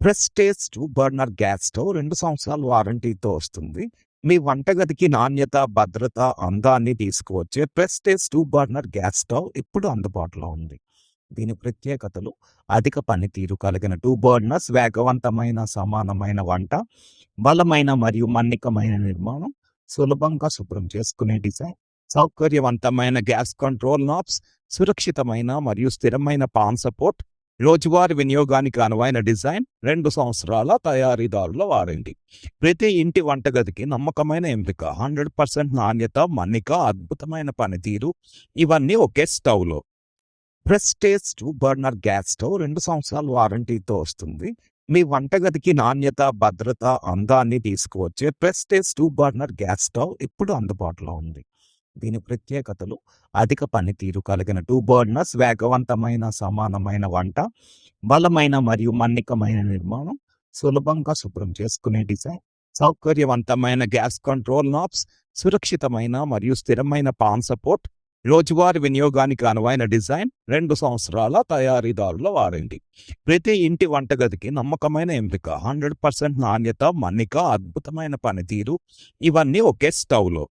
Prestige 2 burner gas stove 2 సంవత్సరాల వారంటీతో వస్తుంది. మీ వంటగదికి నాణ్యత, భద్రత, అందాన్ని తీసుకువచ్చే ప్రెస్టేజ్ 2 బర్నర్ గ్యాస్ స్టవ్ ఇప్పుడు అందుబాటులో ఉంది. దీని ప్రత్యేకతలు: అధిక పనితీరు కలిగిన 2 బర్నర్స్, వేగవంతమైన సమానమైన వంట, బలమైన మరియు మన్నికమైన నిర్మాణం, సులభంగా శుభ్రం చేసుకునే డిజైన్, సౌకర్యవంతమైన గ్యాస్ కంట్రోల్ నాబ్స్, సురక్షితమైన మరియు స్థిరమైన పాన్ సపోర్ట్, రోజువారీ వినియోగానికి అనువైన డిజైన్, 2 సంవత్సరాల తయారీదారుల వారంటీ. ప్రతి ఇంటి వంటగదికి నమ్మకమైన ఎంపిక, 100% నాణ్యత, మన్నిక, అద్భుతమైన పనితీరు, ఇవన్నీ ఒకే స్టవ్లో. ప్రెస్టేజ్ 2 బర్నర్ గ్యాస్ స్టవ్ 2 సంవత్సరాల వారంటీతో వస్తుంది. మీ వంటగదికి నాణ్యత, భద్రత, అందాన్ని తీసుకువచ్చే ప్రెస్టేజ్ 2 బర్నర్ గ్యాస్ స్టవ్ ఇప్పుడు అందుబాటులో ఉంది. దీని ప్రత్యేకతలు: అధిక పనితీరు కలిగిన 2 బర్నర్స్, వేగవంతమైన సమానమైన వంట, బలమైన మరియు మన్నికమైన నిర్మాణం, సులభంగా శుభ్రం చేసుకునే డిజైన్, సౌకర్యవంతమైన గ్యాస్ కంట్రోల్ నాబ్స్, సురక్షితమైన మరియు స్థిరమైన పాన్ సపోర్ట్, రోజువారీ వినియోగానికి అనువైన డిజైన్, 2 సంవత్సరాల తయారీదారుల వారంటీ. ప్రతి ఇంటి వంటగదికి నమ్మకమైన ఎంపిక, 100% నాణ్యత, మన్నిక, అద్భుతమైన పనితీరు, ఇవన్నీ ఒకే స్టవ్లో.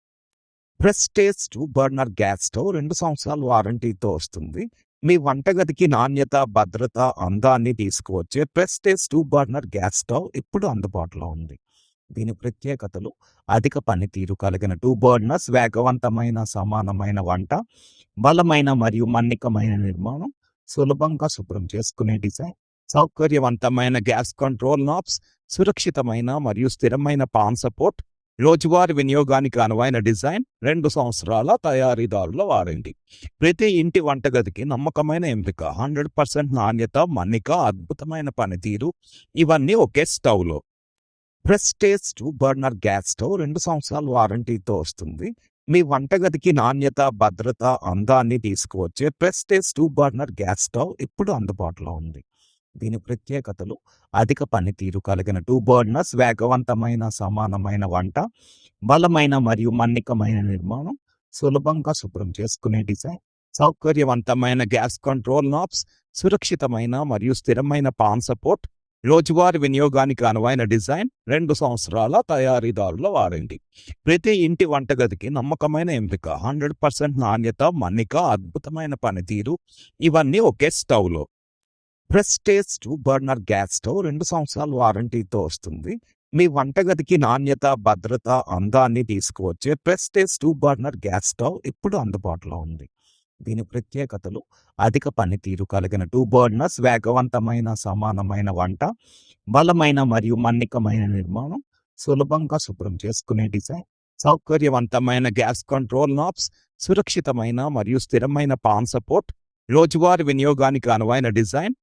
ప్రెస్టేజ్ 2 బర్నర్ గ్యాస్ స్టవ్ 2 సంవత్సరాల వారంటీతో వస్తుంది. మీ వంటగదికి నాణ్యత, భద్రత, అందాన్ని తీసుకువచ్చే ప్రెస్టేజ్ 2 బర్నర్ గ్యాస్ స్టవ్ ఇప్పుడు అందుబాటులో ఉంది. దీని ప్రత్యేకతలు: అధిక పనితీరు కలిగిన 2 బర్నర్స్, వేగవంతమైన సమానమైన వంట, బలమైన మరియు మన్నికమైన నిర్మాణం, సులభంగా శుభ్రం చేసుకునే డిజైన్, సౌకర్యవంతమైన గ్యాస్ కంట్రోల్ నాబ్స్, సురక్షితమైన మరియు స్థిరమైన పాన్ సపోర్ట్, రోజువారీ వినియోగానికి అనువైన డిజైన్, 2 సంవత్సరాల తయారీదారుల వారంటీ. ప్రతి ఇంటి వంటగదికి నమ్మకమైన ఎంపిక, 100% నాణ్యత, మన్నిక, అద్భుతమైన పనితీరు, ఇవన్నీ ఒకే స్టవ్లో. ప్రెస్టేజ్ 2 బర్నర్ గ్యాస్ స్టవ్ 2 సంవత్సరాల వారంటీతో వస్తుంది. మీ వంటగదికి నాణ్యత, భద్రత, అందాన్ని తీసుకువచ్చే ప్రెస్టేజ్ 2 బర్నర్ గ్యాస్ స్టవ్ ఇప్పుడు అందుబాటులో ఉంది. దీని ప్రత్యేకతలు: అధిక పనితీరు కలిగిన 2 బర్నర్స్, వేగవంతమైన సమానమైన వంట, బలమైన మరియు మన్నికమైన నిర్మాణం, సులభంగా శుభ్రం చేసుకునే డిజైన్, సౌకర్యవంతమైన గ్యాస్ కంట్రోల్ నాబ్స్, సురక్షితమైన మరియు స్థిరమైన పాన్ సపోర్ట్, రోజువారీ వినియోగానికి అనువైన డిజైన్, 2 సంవత్సరాల తయారీదారుల వారంటీ. ప్రతి ఇంటి వంటగదికి నమ్మకమైన ఎంపిక, 100% నాణ్యత, మన్నిక, అద్భుతమైన పనితీరు, ఇవన్నీ ఒకే స్టవ్లో. ప్రెస్టేజ్ 2 బర్నర్ గ్యాస్ స్టవ్ 2 సంవత్సరాల వారంటీతో వస్తుంది. మీ వంటగదికి నాణ్యత, భద్రత, అందాన్ని తీసుకువచ్చే ప్రెస్టేజ్ 2 బర్నర్ గ్యాస్ స్టవ్ ఇప్పుడు అందుబాటులో ఉంది. దీని ప్రత్యేకతలు: అధిక పనితీరు కలిగిన 2 బర్నర్స్, వేగవంతమైన సమానమైన వంట, బలమైన మరియు మన్నికమైన నిర్మాణం, సులభంగా శుభ్రం చేసుకునే డిజైన్, సౌకర్యవంతమైన గ్యాస్ కంట్రోల్ నాబ్స్, సురక్షితమైన మరియు స్థిరమైన పాన్ సపోర్ట్, రోజువారీ వినియోగానికి అనువైన డిజైన్,